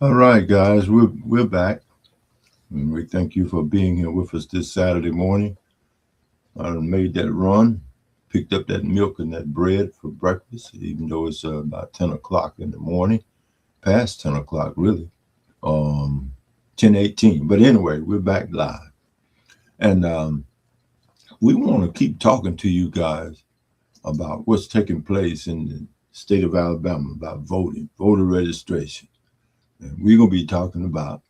All right, guys, we're back, and we thank you for being here with us this Saturday morning. I made that run, picked up that milk and that bread for breakfast, even though it's about 10 o'clock in the morning, past 10 o'clock really, 10:18. But anyway, we're back live, and we want to keep talking to you guys about what's taking place in the state of Alabama about voting, voter registration, and we're gonna be talking about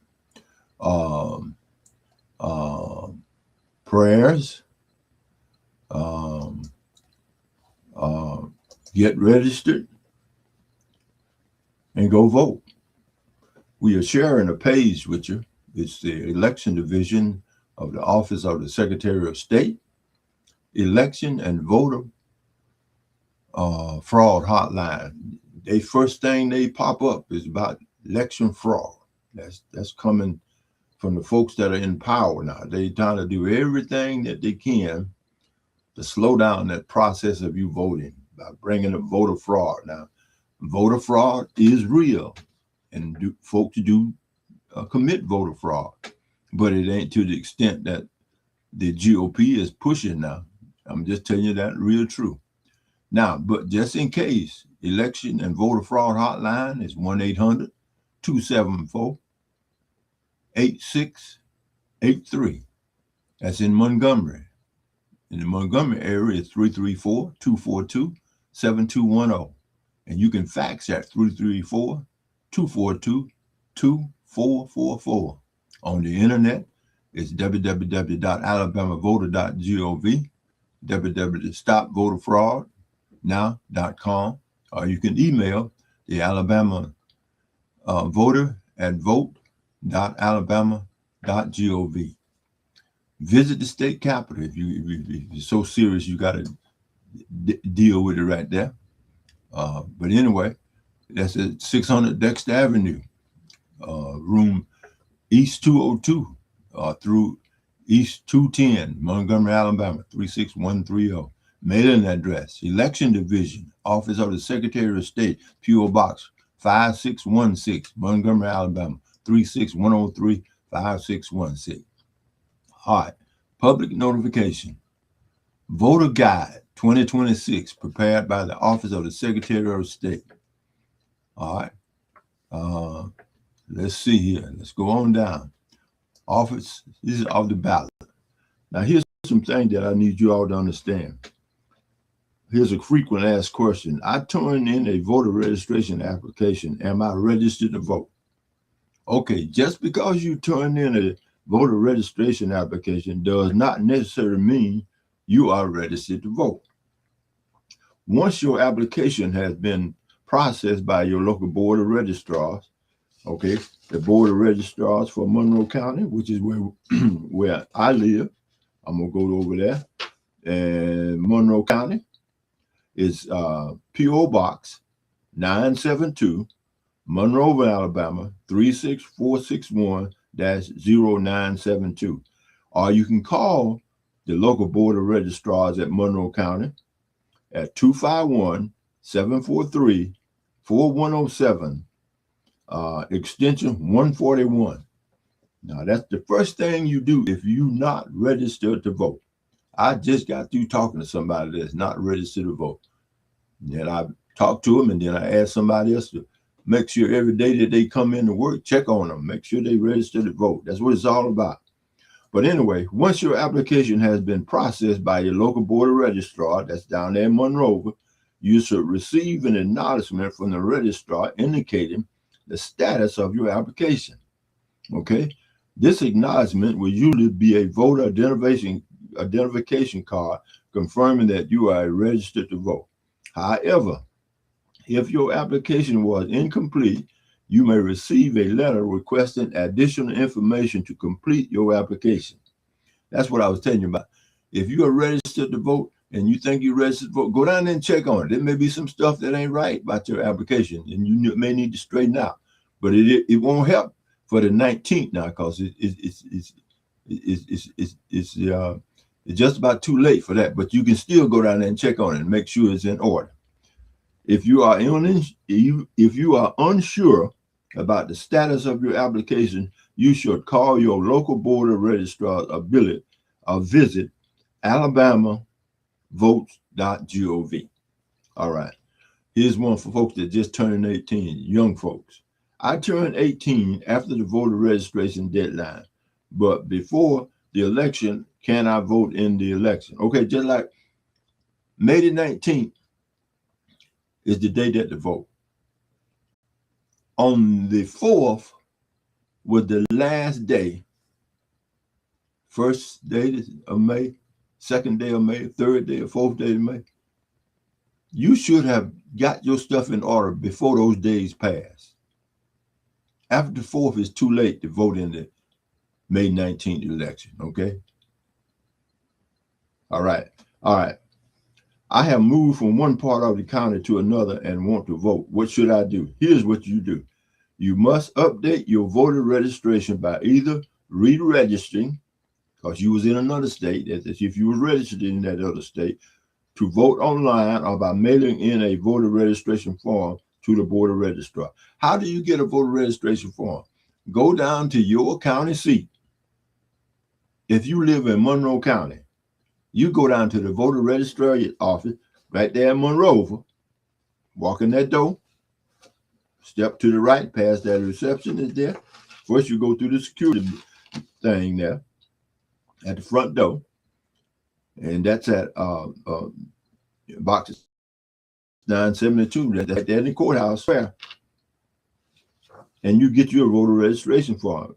um, um, prayers, um, uh, get registered, and go vote. We are sharing a page with you. It's the election division of the Office of the Secretary of State, election and voter fraud hotline. They first thing they pop up is about election fraud. That's coming from the folks that are in power now. They trying to do everything that they can to slow down that process of you voting by bringing up voter fraud. Now, voter fraud is real, and folks do commit voter fraud, but it ain't to the extent that the GOP is pushing now. I'm just telling you that real true. Now, but just in case, election and voter fraud hotline is 1-800-274-8683. That's in Montgomery. In the Montgomery area, it's 334-242-7210. And you can fax at 334-242-2444. On the internet, it's www.alabamavoter.gov, www.stopvoterfraudnow.com, or you can email the Alabama voter at vote.alabama.gov. Visit the state capitol if you're so serious you got to deal with it right there. But anyway, that's at 600 Dexter Avenue, room East 202 through East 210, Montgomery, Alabama, 36130. Mailing address, Election Division, Office of the Secretary of State, P.O. Box 5616, Montgomery, Alabama, 36103, 5616. All right, public notification. Voter Guide 2026, prepared by the Office of the Secretary of State. All right, let's see here. Let's go on down. Office, this is of the ballot. Now, here's some things that I need you all to understand. Here's a frequent asked question. I turned in a voter registration application. Am I registered to vote? Okay, just because you turn in a voter registration application does not necessarily mean you are registered to vote. Once your application has been processed by your local board of registrars, okay, the board of registrars for Monroe County, which is where I live, I'm gonna go over there, and Monroe County is P.O. Box 972, Monroe, Alabama, 36461-0972. Or you can call the local board of registrars at Monroe County at 251-743-4107, extension 141. Now, that's the first thing you do if you're not registered to vote. I just got through talking to somebody that's not registered to vote. Then I talked to them, and then I asked somebody else to make sure every day that they come into work, check on them, make sure they register to vote. That's what it's all about. But anyway, once your application has been processed by your local board of registrar, that's down there in Monroe, you should receive an acknowledgement from the registrar indicating the status of your application. Okay? This acknowledgement will usually be a voter identification card confirming that you are registered to vote. However, if your application was incomplete, you may receive a letter requesting additional information to complete your application. That's what I was telling you about. If you are registered to vote and you think you're registered to vote, go down there and check on it. There may be some stuff that ain't right about your application, and you may need to straighten out. But it won't help for the 19th now, because it's just about too late for that. But you can still go down there and check on it and make sure it's in order. If you are unsure about the status of your application, you should call your local board of registrars or visit alabamavotes.gov. All right. Here's one for folks that just turned 18, young folks. I turned 18 after the voter registration deadline, but before the election, can I vote in the election? Okay, just like May the 19th is the day that to vote. On the 4th was the last day, first day of May, second day of May, third day, or fourth day of May. You should have got your stuff in order before those days pass. After the 4th, it's too late to vote in the May 19th election, okay? All right. I have moved from one part of the county to another and want to vote. What should I do? Here's what you do. You must update your voter registration by either re-registering, because you was in another state, as if you were registered in that other state, to vote online, or by mailing in a voter registration form to the board of registrar. How do you get a voter registration form? Go down to your county seat. If you live in Monroe County, you go down to the voter registrar office right there in Monroe, walk in that door, step to the right, past that receptionist there. First, you go through the security thing there at the front door, and that's at box 972. That's right there in the courthouse square. And you get your voter registration form.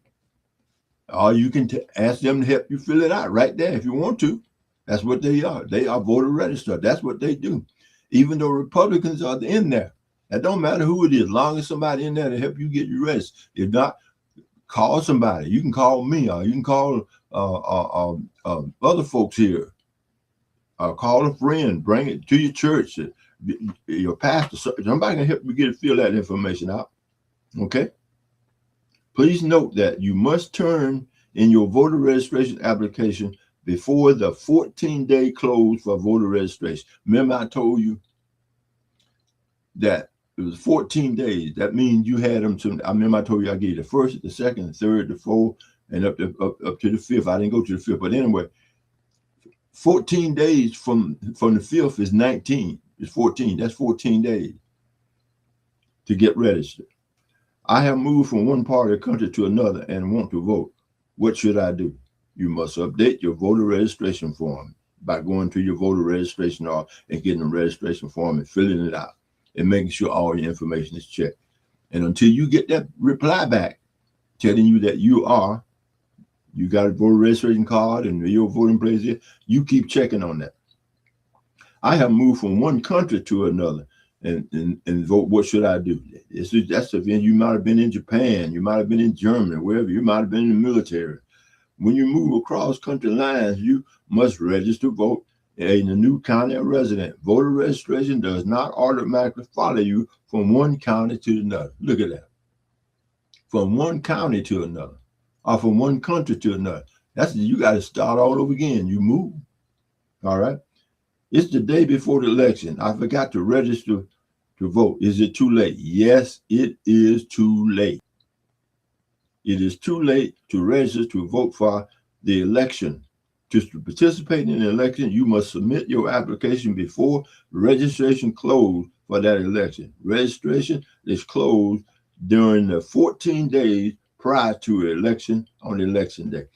Or you can ask them to help you fill it out right there if you want to. That's what they are. They are voter registered. That's what they do. Even though Republicans are in there, that don't matter who it is, as long as somebody in there to help you get you registered. If not, call somebody. You can call me, or you can call other folks here. Call a friend. Bring it to your church, your pastor. Somebody can help you fill that information out. Okay. Please note that you must turn in your voter registration application before the 14-day close for voter registration. Remember I told you that it was 14 days. That means you had them I remember I told you I gave you the first, the second, the third, the fourth, and up to the fifth. I didn't go to the fifth, but anyway, 14 days from the fifth is 19. It's 14. That's 14 days to get registered. I have moved from one part of the country to another and want to vote. What should I do? You must update your voter registration form by going to your voter registration office and getting a registration form and filling it out and making sure all your information is checked. And until you get that reply back telling you that you got a voter registration card and your voting place here, you keep checking on that. I have moved from one country to another and vote. What should I do? That's the event. You might have been in Japan, you might have been in Germany, wherever. You might have been in the military. When you move across country lines, you must register to vote in a new county or resident. Voter registration does not automatically follow you from one county to another. Look at that. From one county to another, or from one country to another. You got to start all over again. You move. All right. It's the day before the election. I forgot to register to vote. Is it too late? Yes, it is too late. It is too late to register to vote for the election. To participate in the election, you must submit your application before registration closed for that election. Registration is closed during the 14 days prior to election on election day.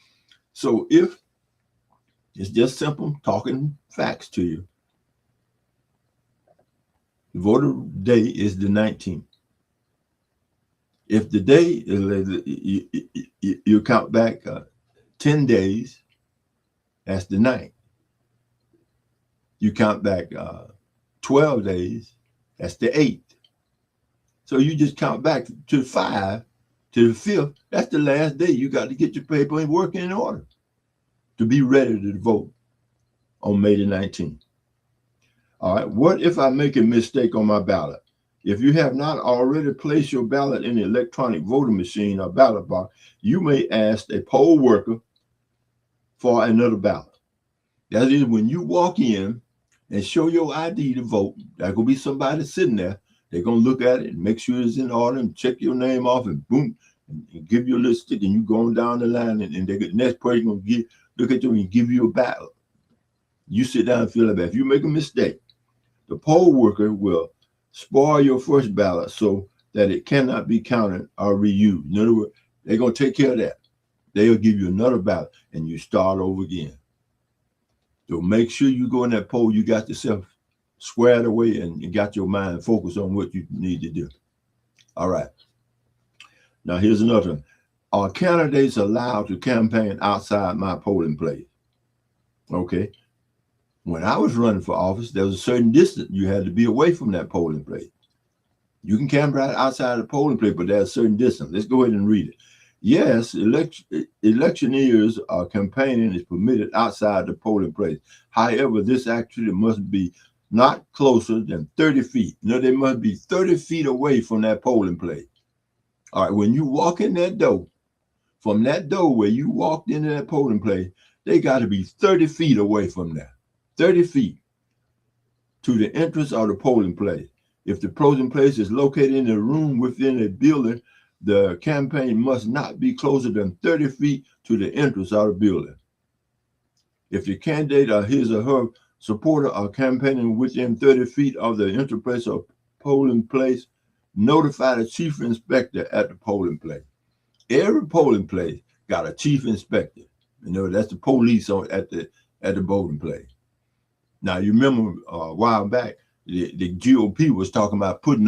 So if it's just simple talking facts to you, the voter day is the 19th. If the day, you count back 10 days, that's the 9th. You count back 12 days, that's the 8th. So you just count back to 5, to the 5th, that's the last day. You got to get your paper and work in order to be ready to vote on May the 19th. All right, what if I make a mistake on my ballot? If you have not already placed your ballot in the electronic voting machine or ballot box, you may ask a poll worker for another ballot. That is when you walk in and show your ID to vote, there will be somebody sitting there They're going to look at it and make sure it's in order and check your name off and boom, and give you a little stick, and you going down the line, and the next person going to look at you and give you a ballot. You sit down and fill it back. If you make a mistake, the poll worker will spoil your first ballot so that it cannot be counted or reused. In other words, they're going to take care of that. They'll give you another ballot, and you start over again. So make sure you go in that poll, you got yourself squared away and you got your mind focused on what you need to do. All right. Now, here's another one. Are candidates allowed to campaign outside my polling place? Okay. When I was running for office, there was a certain distance you had to be away from that polling place. You can camp right outside the polling place, but there's a certain distance. Let's go ahead and read it. Yes, electioneers are campaigning is permitted outside the polling place. However, this actually must be not closer than 30 feet. No, they must be 30 feet away from that polling place. All right, when you walk in that door, from that door where you walked into that polling place, they got to be 30 feet away from there. 30 feet to the entrance of the polling place. If the polling place is located in a room within a building, the campaign must not be closer than 30 feet to the entrance of the building. If the candidate or his or her supporter are campaigning within 30 feet of the entrance or polling place, notify the chief inspector at the polling place. Every polling place got a chief inspector. You know, that's the police at the voting place. Now, you remember a while back, the GOP was talking about putting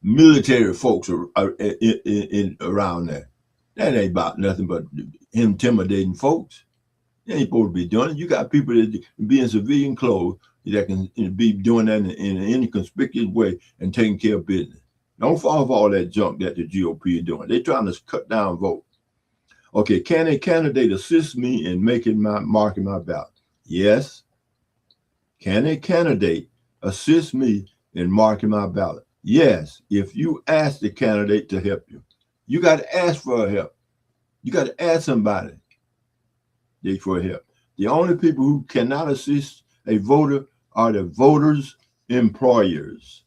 military folks in around there. That ain't about nothing but intimidating folks. They ain't supposed to be doing it. You got people that be in civilian clothes that can be doing that in an inconspicuous way and taking care of business. Don't fall for all that junk that the GOP is doing. They're trying to cut down vote. Okay, can a candidate assist me in marking my ballot? Yes. Can a candidate assist me in marking my ballot? Yes, if you ask the candidate to help you. You got to ask for help. You got to ask somebody for help. The only people who cannot assist a voter are the voter's employers,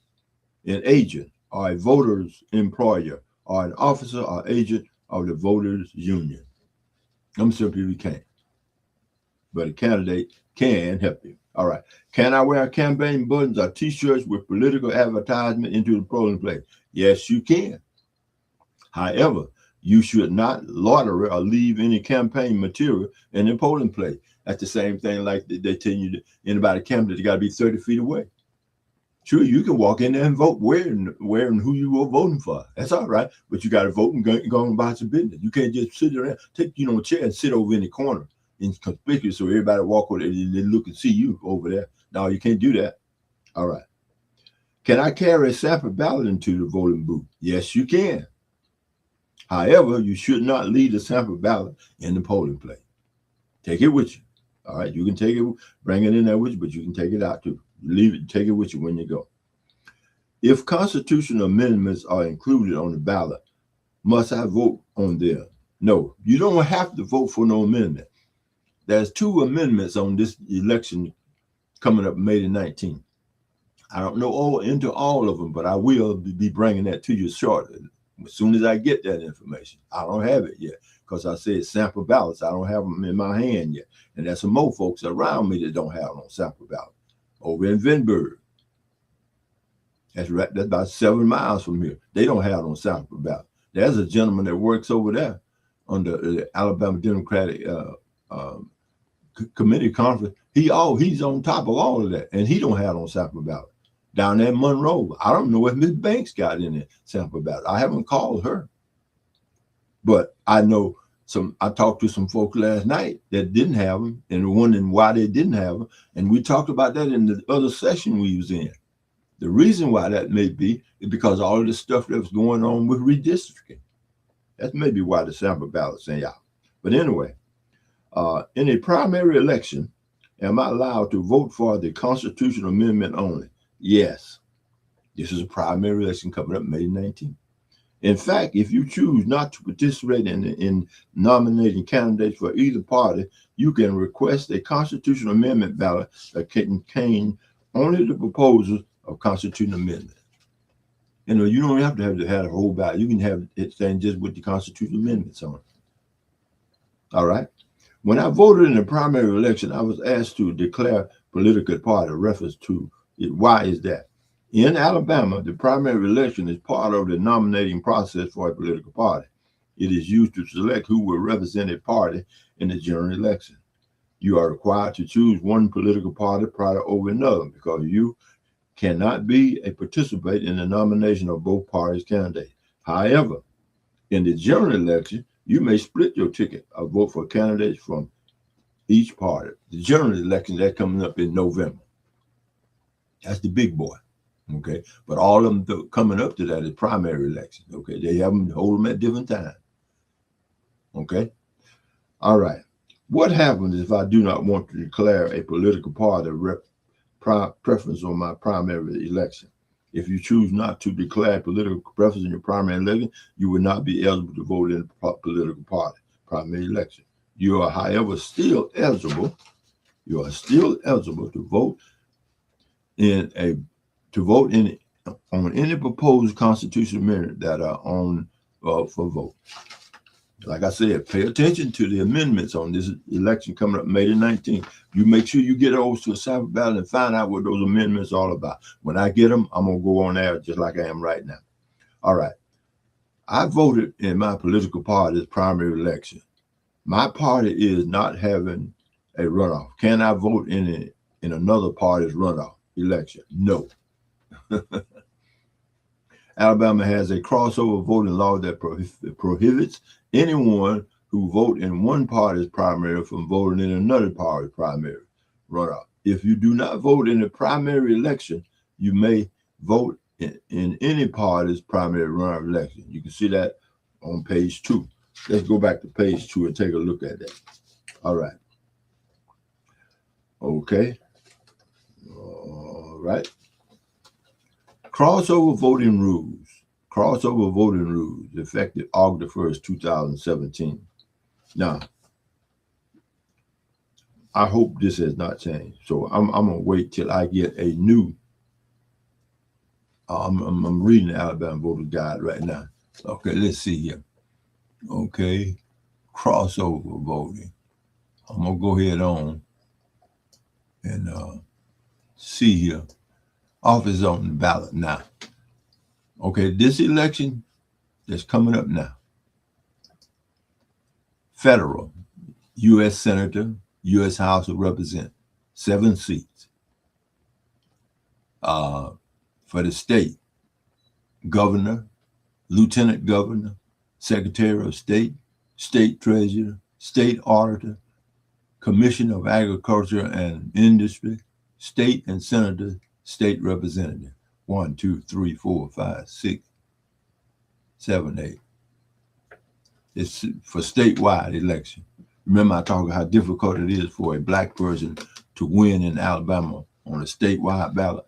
an agent, or a voter's employer, or an officer or agent of the voters' union. I'm simply we can't. But a candidate can help you. All right. Can I wear campaign buttons or T-shirts with political advertisement into the polling place? Yes, you can. However, you should not loiter or leave any campaign material in the polling place. That's the same thing like they tell you that anybody candidate, you got to be 30 feet away. Sure, you can walk in there and vote wearing who you were voting for. That's all right. But you got to vote and go about your business. You can't just sit around, take a chair and sit over in the corner inconspicuous so everybody walk over there and they look and see you over there. No, you can't do that. All right. Can I carry a sample ballot into the voting booth? Yes, you can. However, you should not leave the sample ballot in the polling place. Take it with you. All right. You can take it, bring it in there with you, but you can take it out too. Leave it, take it with you when you go. If constitutional amendments are included on the ballot, must I vote on them? No, you don't have to vote for no amendment. There's 2 amendments on this election coming up May the 19th. I don't know into all of them, but I will be bringing that to you shortly. As soon as I get that information. I don't have it yet because I said sample ballots. I don't have them in my hand yet. And there's some more folks around me that don't have them on sample ballots. Over in Vinburg. That's right. That's about 7 miles from here. They don't have on sample ballot. There's a gentleman that works over there on the Alabama Democratic Committee Conference. He's on top of all of that, and he don't have on sample ballot. Down there in Monroe, I don't know if Ms. Banks got in the sample ballot. I haven't called her, but I know I talked to some folks last night that didn't have them and wondering why they didn't have them. And we talked about that in the other session we was in. The reason why that may be is because all of the stuff that was going on with redistricting. That's maybe why the sample ballots ain't out. But anyway, in a primary election, am I allowed to vote for the constitutional amendment only? Yes. This is a primary election coming up May 19th. In fact, if you choose not to participate in nominating candidates for either party, you can request a constitutional amendment ballot that contain only the proposals of constitutional amendment. You know, you don't have to have the whole ballot. You can have it saying just with the constitutional amendments on it. All right. When I voted in the primary election, I was asked to declare political party. Reference to it. Why is that? In Alabama, the primary election is part of the nominating process for a political party. It is used to select who will represent a party in the general election. You are required to choose one political party prior over another because you cannot be a participant in the nomination of both parties' candidates. However, in the general election, you may split your ticket or vote for candidates from each party. The general election, that's coming up in November. That's the big boy. Okay. But all of them coming up to that is primary elections. Okay. They have them, hold them at different times. Okay. All right. What happens if I do not want to declare a political party preference on my primary election? If you choose not to declare political preference in your primary election, you will not be eligible to vote in a political party primary election. You are, however, still eligible. You are still eligible to vote on any proposed constitutional amendment that are on for vote. Like I said, pay attention to the amendments on this election coming up May the 19th. You make sure you get those to a cyber ballot and find out what those amendments are all about. When I get them, I'm going to go on there just like I am right now. All right. I voted in my political party's primary election. My party is not having a runoff. Can I vote in another party's runoff election? No. Alabama has a crossover voting law that prohibits anyone who vote in one party's primary from voting in another party's primary runoff. If you do not vote in the primary election, you may vote in any party's primary runoff election. You can see that on page 2. Let's go back to page 2 and take a look at that. All right. Okay. All right. Crossover voting rules. Crossover voting rules effective August 1st, 2017. Now, I hope this has not changed. So I'm going to wait till I get a new. I'm reading the Alabama Voter Guide right now. Okay, let's see here. Okay, crossover voting. I'm going to go ahead on and see here. Office on the ballot now. Okay, this election that's coming up now. Federal, U.S. Senator, U.S. House of Representatives, 7 seats. For the state, governor, lieutenant governor, secretary of state, state treasurer, state auditor, commissioner of agriculture and industry, state and senator, state representative. 1, 2, 3, 4, 5, 6, 7, 8. It's for statewide election. Remember I talked about how difficult it is for a black person to win in Alabama on a statewide ballot.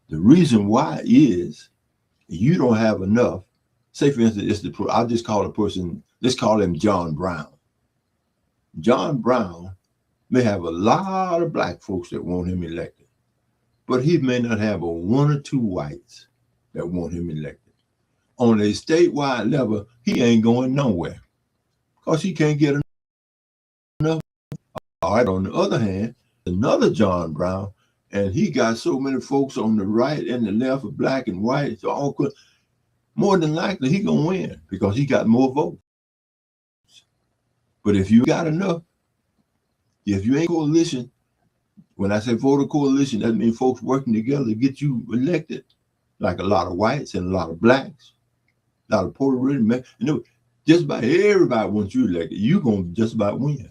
The reason why is you don't have enough. Say for instance, I'll just call a person, let's call him John Brown. John Brown may have a lot of black folks that want him elected, but he may not have 1 or 2 whites that want him elected. On a statewide level, he ain't going nowhere because he can't get enough. All right, on the other hand, another John Brown, and he got so many folks on the right and the left of black and white, it's all good. More than likely, he gonna win because he got more votes. But if you got enough, if you ain't coalition, when I say voter coalition, that means folks working together to get you elected, like a lot of whites and a lot of blacks, a lot of Puerto Rican, just about everybody wants you elected. You gonna just about win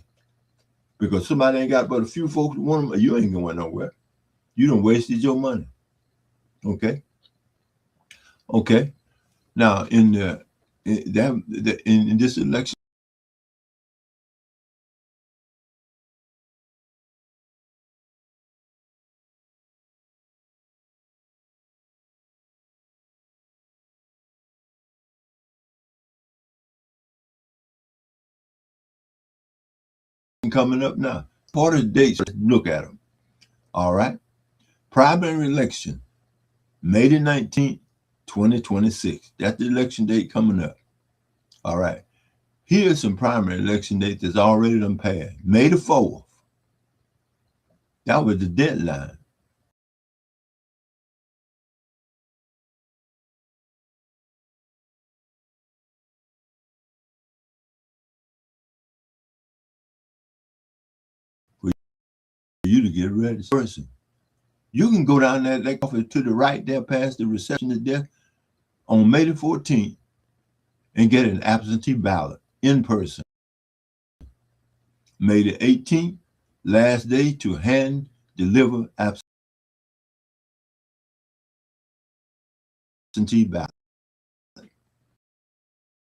because somebody ain't got but a few folks that want them. You ain't going nowhere. You done wasted your money. Okay. Okay. Now in this election coming up now, part of the dates, look at them. All right. Primary election, May the 19th, 2026. That's the election date coming up. All right. Here's some primary election dates that's already done passed. May the 4th. That was the deadline. For you to get ready. Person. You can go down that office to the right there past the receptionist desk on May the 14th and get an absentee ballot in person. May the 18th, last day to hand deliver absentee ballot.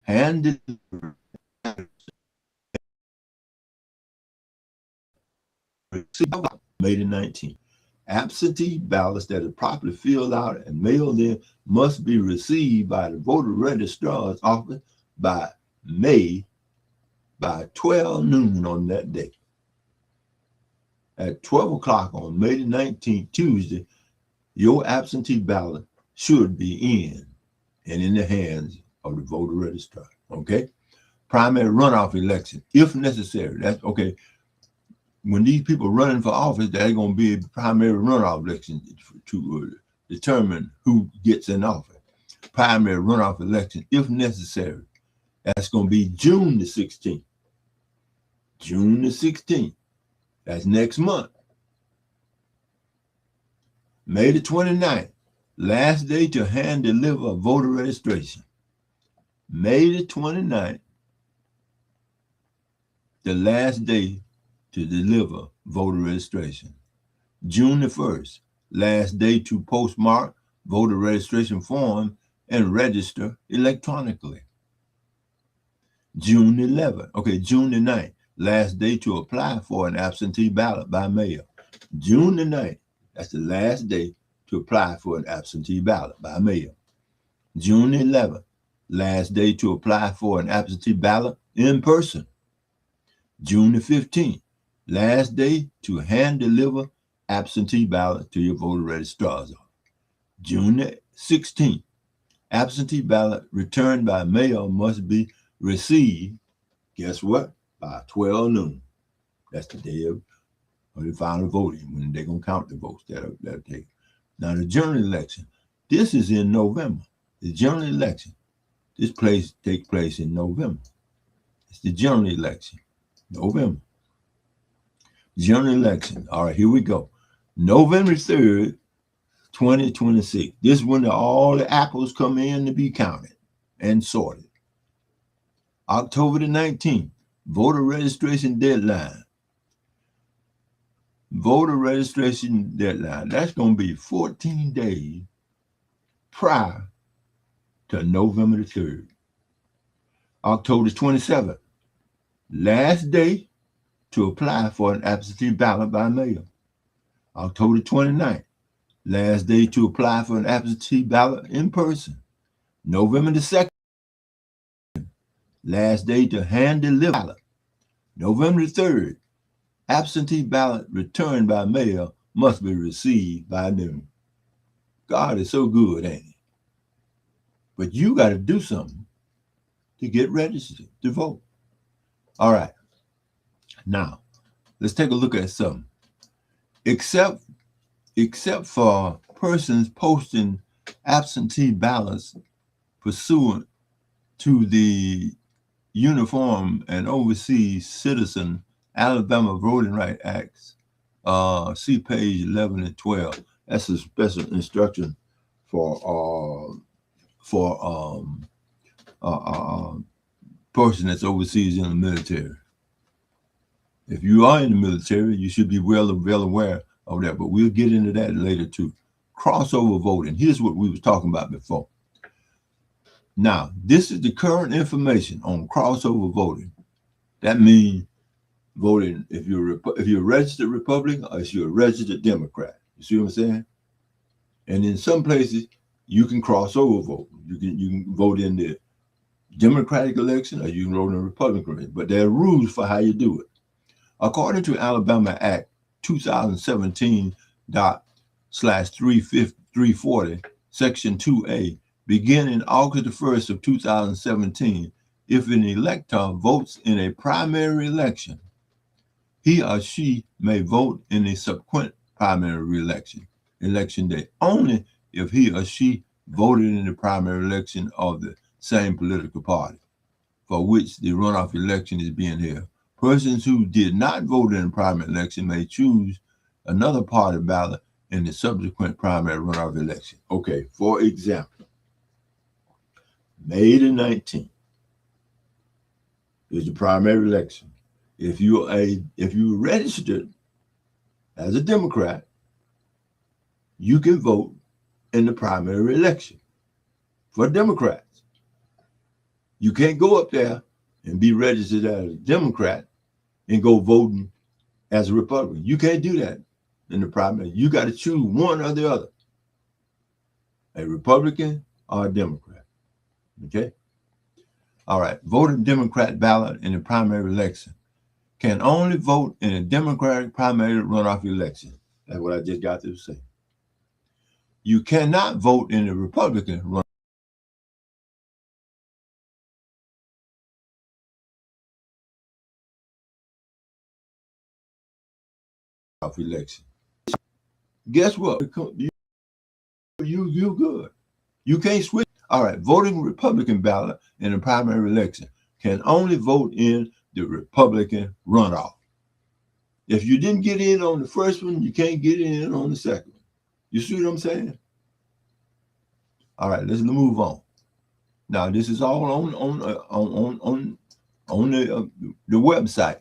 Hand deliver May the 19th. Absentee ballots that are properly filled out and mailed in must be received by the voter registrar's office by 12 noon on that day. At 12 o'clock on May the 19th, Tuesday, your absentee ballot should be in and in the hands of the voter registrar, okay? Primary runoff election, if necessary. That's okay. When these people running for office, there's going to be a primary runoff election to determine who gets in office. Primary runoff election, if necessary. That's going to be June the 16th. June the 16th. That's next month. May the 29th. Last day to hand deliver voter registration. May the 29th. The last day to deliver voter registration. June the 1st, last day to postmark voter registration form and register electronically. June 11th, June the 9th, last day to apply for an absentee ballot by mail. June the 9th, that's the last day to apply for an absentee ballot by mail. June 11th, last day to apply for an absentee ballot in person. June the 15th, last day to hand deliver absentee ballot to your voter registrar's office. June the 16th, absentee ballot returned by mail must be received, guess what? By 12 noon. That's the day of the final voting, when they're going to count the votes that'll take. Now, the general election, this is in November. The general election, this takes place in November. It's the general election, November. General election. All right, here we go. November 3rd, 2026. This is when all the apples come in to be counted and sorted. October the 19th, voter registration deadline. Voter registration deadline. That's going to be 14 days prior to November the 3rd. October the 27th, last day to apply for an absentee ballot by mail. October 29th, last day to apply for an absentee ballot in person. November the 2nd, last day to hand deliver ballot. November the 3rd, absentee ballot returned by mail must be received by noon. God is so good, ain't he? But you got to do something to get registered to vote. All right. Now, let's take a look at something. Except for persons posting absentee ballots pursuant to the Uniform and Overseas Citizen Alabama Voting Rights Acts, see page 11 and 12. That's a special instruction for person that's overseas in the military. If you are in the military, you should be well aware of that, but we'll get into that later too. Crossover voting. Here's what we was talking about before. Now, this is the current information on crossover voting. That means voting if you're a registered Republican or if you're a registered Democrat. You see what I'm saying? And in some places, you can cross over vote. You can vote in the Democratic election or you can vote in the Republican election, but there are rules for how you do it. According to Alabama Act 2017.1 340, Section 2A, beginning August the 1st of 2017, if an elector votes in a primary election, he or she may vote in a subsequent primary election day, only if he or she voted in the primary election of the same political party for which the runoff election is being held. Persons who did not vote in the primary election may choose another party ballot in the subsequent primary runoff election. Okay, for example, May the 19th is the primary election. If you registered as a Democrat, you can vote in the primary election for Democrats. You can't go up there and be registered as a Democrat and go voting as a Republican. You can't do that in the primary. You got to choose one or the other, a Republican or a Democrat. Okay? All right. Voting Democrat ballot in the primary election can only vote in a Democratic primary runoff election. That's what I just got to say. You cannot vote in the Republican runoff election. Guess what? You good. You can't switch. All right, voting Republican ballot in the primary election can only vote in the Republican runoff. If you didn't get in on the first one, you can't get in on the second one. You see what I'm saying? All right, let's move on. Now, this is all on the website,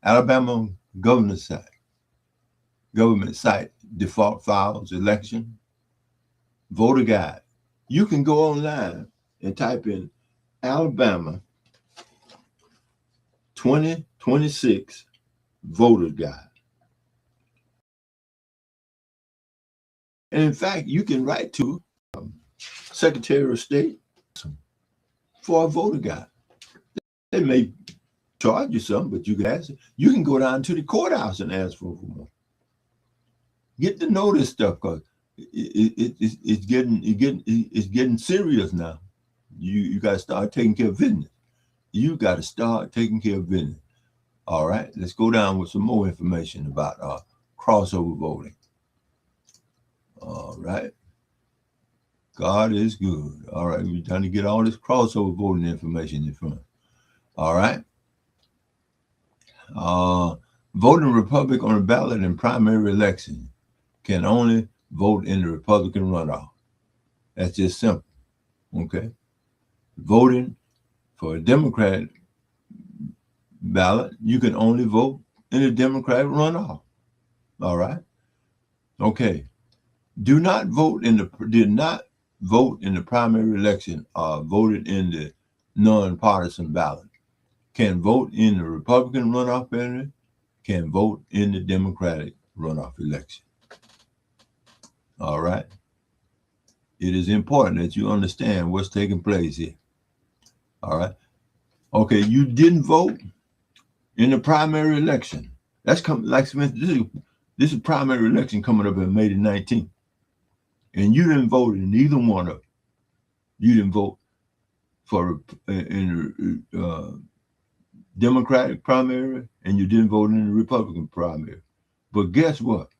Alabama government site, default files, election, voter guide. You can go online and type in Alabama 2026 voter guide. And in fact, you can write to Secretary of State for a voter guide. They may charge you something, but you can ask. You can go down to the courthouse and ask for more. Get to know this stuff, because it's getting serious now. You got to start taking care of business. You got to start taking care of business. All right, let's go down with some more information about crossover voting. All right. God is good. All right, we're trying to get all this crossover voting information in front. All right. Voting Republican on the ballot in primary election can only vote in the Republican runoff. That's just simple. Okay. Voting for a Democrat ballot, you can only vote in the Democratic runoff. All right. Okay. Did not vote in the primary election or voted in the nonpartisan ballot can vote in the Republican runoff ballot, can vote in the Democratic runoff election. All right. It is important that you understand what's taking place here. All right. Okay, you didn't vote in the primary election. That's coming, like this is primary election coming up on May the 19th. And you didn't vote in either one of them. You didn't vote for in the Democratic primary, and you didn't vote in the Republican primary. But guess what?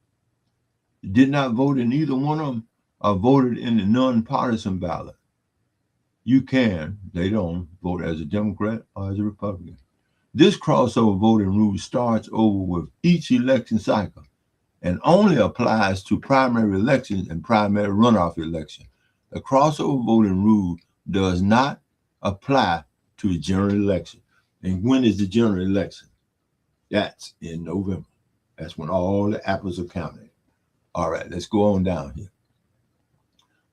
You did not vote in either one of them, or voted in the nonpartisan ballot. You can, later on, vote as a Democrat or as a Republican. This crossover voting rule starts over with each election cycle and only applies to primary elections and primary runoff elections. The crossover voting rule does not apply to the general election. And when is the general election? That's in November. That's when all the apples are counted. All right, let's go on down here.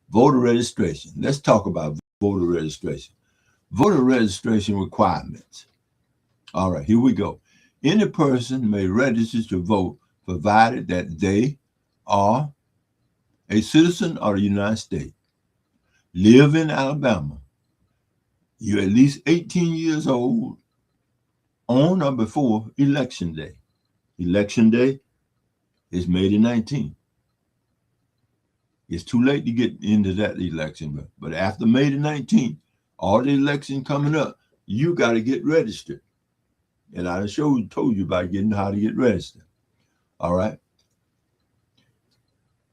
Voter registration. Let's talk about voter registration. Voter registration requirements. All right, here we go. Any person may register to vote provided that they are a citizen of the United States, live in Alabama, you're at least 18 years old on or before Election Day. Election Day It's May the 19th. It's too late to get into that election, but after May the 19th, all the election coming up, you got to get registered. And I told you about getting how to get registered. All right.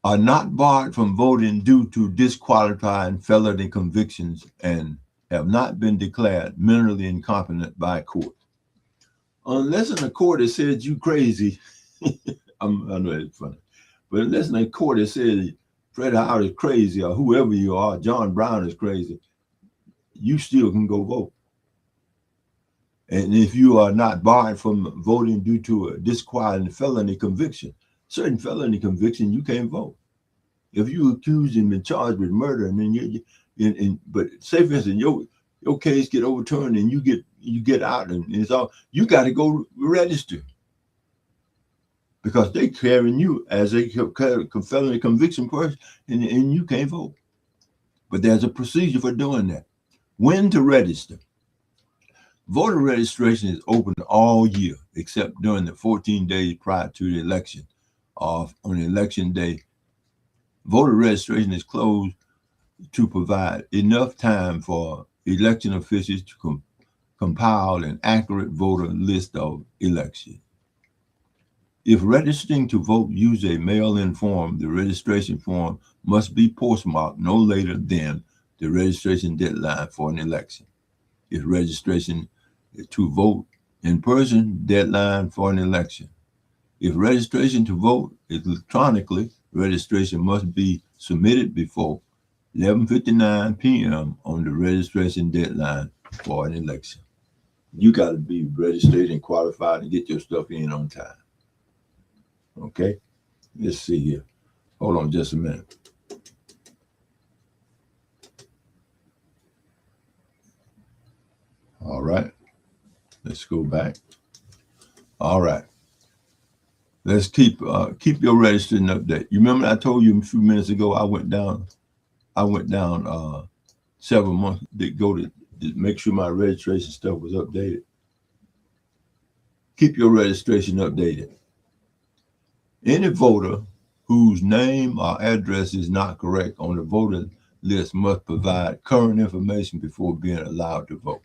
Are not barred from voting due to disqualifying felony convictions and have not been declared mentally incompetent by a court. Unless in a court that says you crazy, I know it's funny, but unless in a court that says Fred Howard is crazy or whoever you are, John Brown is crazy, you still can go vote. And if you are not barred from voting due to a disqualifying felony conviction, certain felony conviction, you can't vote. If you accused and been charged with murder, and then but say for instance, your case get overturned and you get out and it's all, you got to go register because they carrying you as a felony conviction person, and you can't vote. But there's a procedure for doing that. When to register? Voter registration is open all year except during the 14 days prior to the election. On election day, voter registration is closed to provide enough time for election officials to compile an accurate voter list of elections. If registering to vote uses a mail-in form, the registration form must be postmarked no later than the registration deadline for an election. If registration to vote in person, deadline for an election. If registration to vote electronically, registration must be submitted before 11:59 p.m. on the registration deadline for an election. You got to be registered and qualified and get your stuff in on time. Okay? Let's see here. Hold on just a minute. All right. Let's go back. All right. Let's keep your registering update. You remember I told you a few minutes ago I went down several months to go to make sure my registration stuff was updated. Keep your registration updated. Any voter whose name or address is not correct on the voter list must provide current information before being allowed to vote.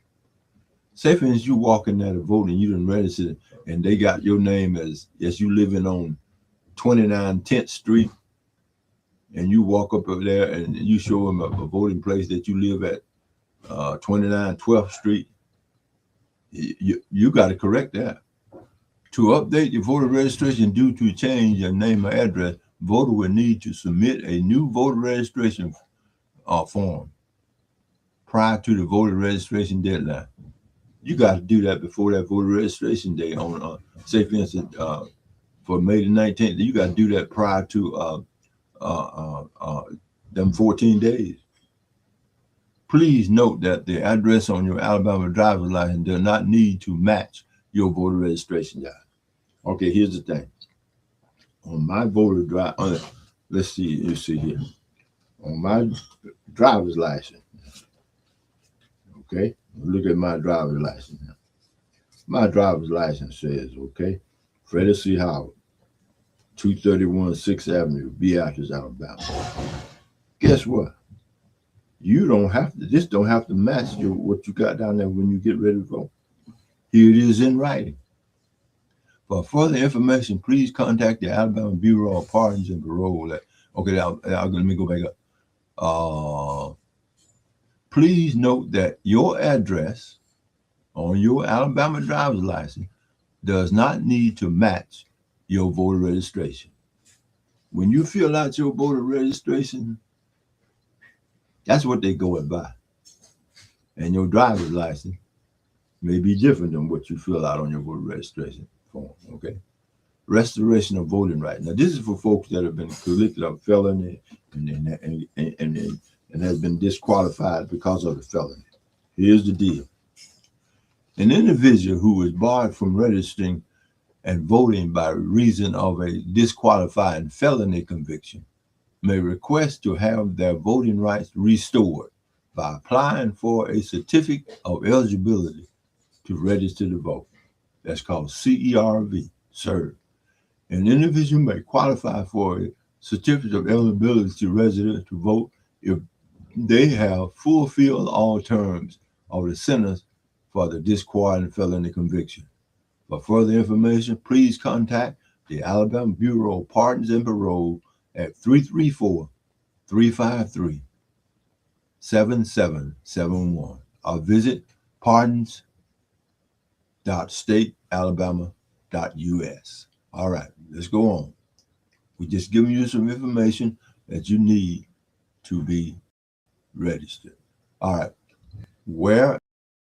Say for instance, you walk in there to vote and you didn't register and they got your name as you living on 29 10th Street, and you walk up over there and you show them a voting place that you live at 29 12th Street, you got to correct that. To update your voter registration due to change your name or address, voter will need to submit a new voter registration form prior to the voter registration deadline. You got to do that before that voter registration day on, say for instance, for May the 19th. You got to do that prior to them 14 days. Please note that the address on your Alabama driver's license does not need to match your voter registration guide. Okay, here's the thing. On my voter let's see, you see here. On my driver's license, okay, look at my driver's license now. My driver's license says, okay, Freddie C. Howard, 231 6th Avenue, Beatrice, Alabama. Guess what? You don't have to, this don't have to match what you got down there when you get ready to vote. Here it is in writing. For further information, please contact the Alabama Bureau of Pardons and Parole. Okay, let me go back up. Please note that your address on your Alabama driver's license does not need to match your voter registration. When you fill out your voter registration, that's what they go by. And your driver's license may be different than what you fill out on your voter registration form, okay? Restoration of voting rights. Now, this is for folks that have been convicted of felony and has been disqualified because of the felony. Here's the deal. An individual who is barred from registering and voting by reason of a disqualifying felony conviction may request to have their voting rights restored by applying for a certificate of eligibility to register to vote. That's called CERV, serve. An individual may qualify for a certificate of eligibility to resident to vote if they have fulfilled all terms of the sentence for the disqualifying felony conviction. For further information, please contact the Alabama Bureau of Pardons and Parole at 334-353-7771 or visit pardons.statealabama.us. All right, let's go on. We're just giving you some information that you need to be registered. All right, where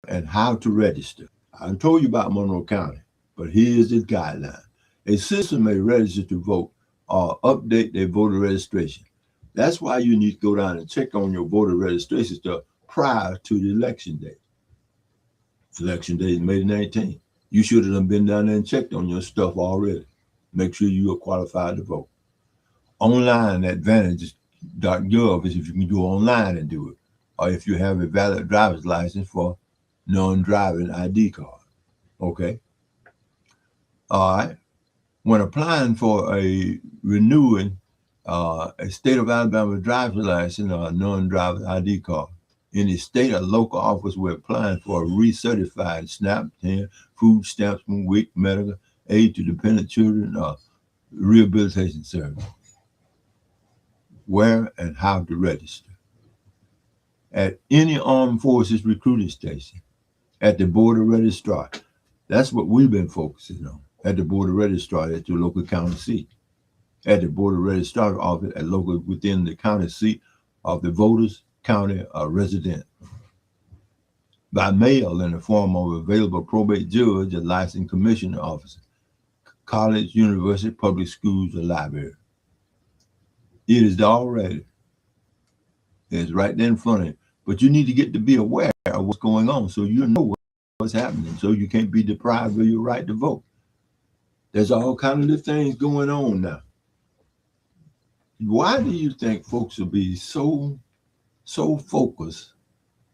and how to register. I told you about Monroe County, but here's the guideline. A citizen may register to vote or update their voter registration. That's why you need to go down and check on your voter registration stuff prior to the election day. Election day is May 19th. You should have been down there and checked on your stuff already. Make sure you are qualified to vote. Online advantage.gov is if you can do online and do it, or if you have a valid driver's license for non-driving ID card. Okay. All right. When applying for a renewing a state of Alabama driver's license or a non-driver's ID card, any state or local office where applying for a recertified SNAP, 10, food stamps, WIC, medical aid to dependent children, or rehabilitation service. Where and how to register. At any armed forces recruiting station, at the border registrar. That's what we've been focusing on. At the border registrar at your local county seat. At the border registrar office at local within the county seat of the voters, county, or resident. By mail in the form of available probate judge, a licensed commissioner officer, college, university, public schools, or library. It is already. It's right there in front of you. But you need to get to be aware of what's going on so you know what's happening, so you can't be deprived of your right to vote. There's all kinds of things going on now. Why do you think folks will be so focused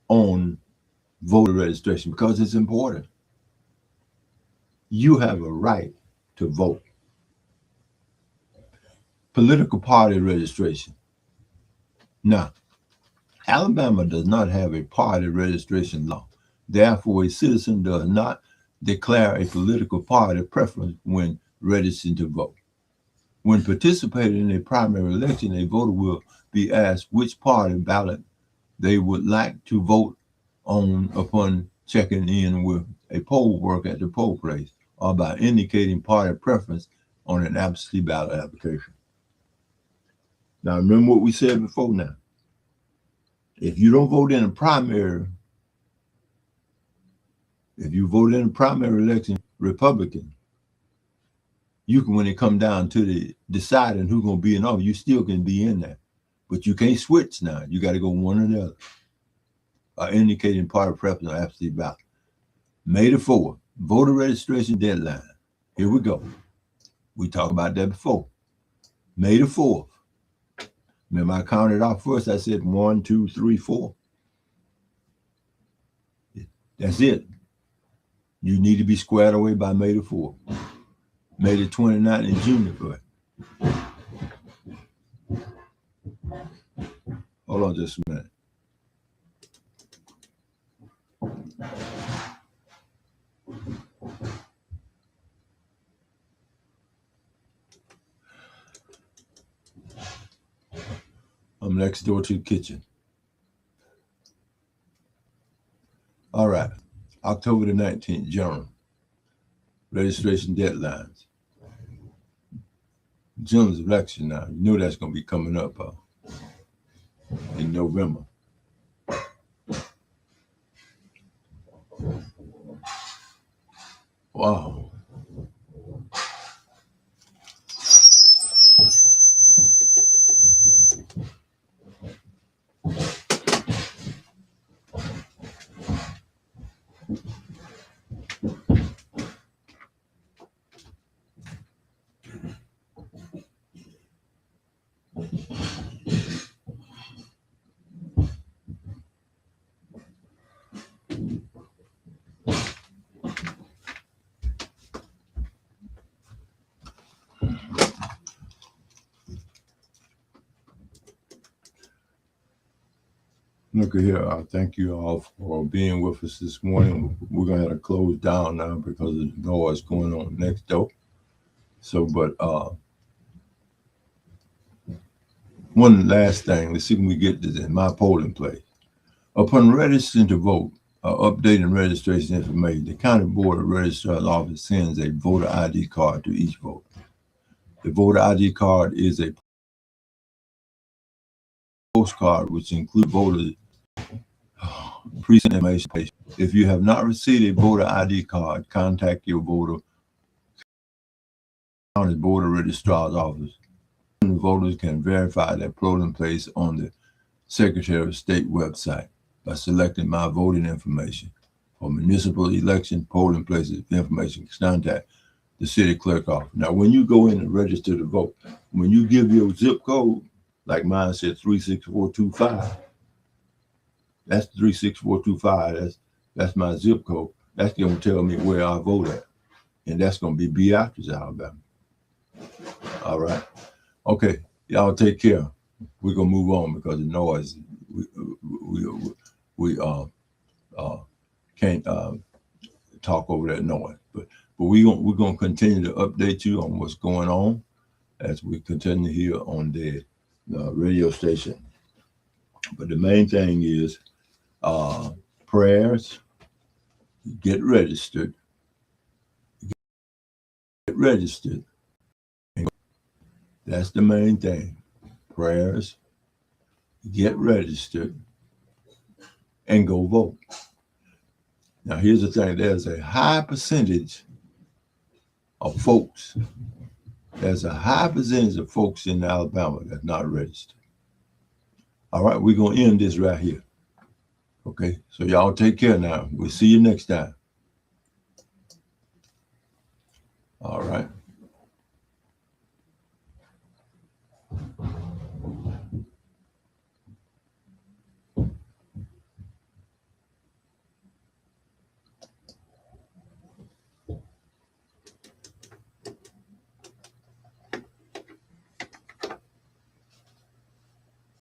on voter registration? Because it's important. You have a right to vote. Political party registration. Now, Alabama does not have a party registration law. Therefore, a citizen does not declare a political party preference when registering to vote. When participating in a primary election, a voter will be asked which party ballot they would like to vote on upon checking in with a poll worker at the poll place or by indicating party preference on an absentee ballot application. Now, remember what we said before now. If you don't vote in a primary, if you vote in a primary election Republican, you can, when it come down to the deciding who's going to be in office, you still can be in there. But you can't switch now. You got to go one or the other. Indicating party preference on absentee ballot. May the 4th, voter registration deadline. Here we go. We talked about that before. May the 4th. Remember, I counted off first. I said 1, 2, 3, 4. That's it. You need to be squared away by May the 4th. May the 29th and June the 1st. Hold on just a minute. I'm next door to the kitchen. All right. October the 19th, general. Registration deadlines. General's election now. You know that's going to be coming up in November. Wow. Look at here. I thank you all for being with us this morning. We're going to have to close down now because of the noise going on next door. So, but one last thing. Let's see if we get this in my polling place. Upon registering to vote, updating registration information, the County Board of Registrar's Office sends a voter ID card to each voter. The voter ID card is a postcard which includes voter precinct information. If you have not received a voter ID card, contact your County Board of Registrar's Office. Voters can verify their polling place on the Secretary of State website by selecting My Voting Information. For municipal election polling places information, contact the city clerk office. Now, when you go in and register to vote, when you give your zip code, like mine said 36425, that's 36425. That's my zip code. That's going to tell me where I vote at, and that's going to be Beatrice, Alabama. All right. Okay, y'all take care. We're gonna move on because the noise. We can't talk over that noise. But we're gonna continue to update you on what's going on as we continue here on the radio station. But the main thing is prayers. Get registered. Get registered. That's the main thing. Prayers, get registered, and go vote. Now, here's the thing. There's a high percentage of folks. There's a high percentage of folks in Alabama that's not registered. All right, we're going to end this right here. Okay, so y'all take care now. We'll see you next time. All right.